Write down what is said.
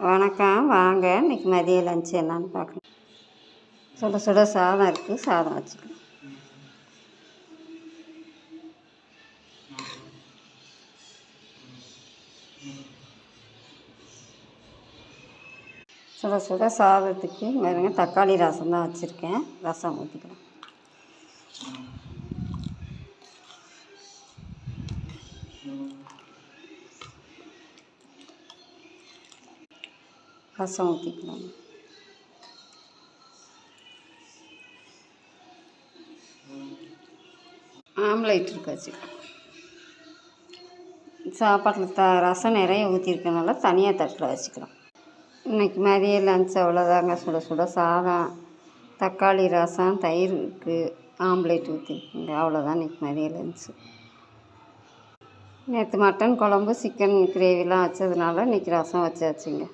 வணக்கம். வாங்க, இன்றைக்கி மதிய லஞ்ச் என்னான்னு பார்க்கலாம். சுட சுட சாதம் இருக்குது, சாதம் வச்சுக்கலாம். சுட சுட சாதத்துக்கு பாருங்க, தக்காளி ரசம் தான் வச்சுருக்கேன். ரசம் ஊற்றிக்கலாம். ரசம் ஊற்றிக்கலாம். ஆம்லேட் இருக்கு வச்சுக்கலாம். சாப்பாட்டில் ரசம் நிறைய ஊற்றிருக்கனால தனியாக தட்டில் வச்சுக்கலாம். இன்றைக்கி மதிய லஞ்ச் அவ்வளோதாங்க. சுட சுட சாதம், தக்காளி ரசம், தயிர் இருக்குது, ஆம்லேட் ஊற்றிருக்குங்க. அவ்வளோதான் இன்றைக்கி மதிய லஞ்சு. நேற்று மட்டன் குழம்பு, சிக்கன் கிரேவிலாம் வச்சதுனால இன்றைக்கி ரசம் வச்சாச்சுங்க.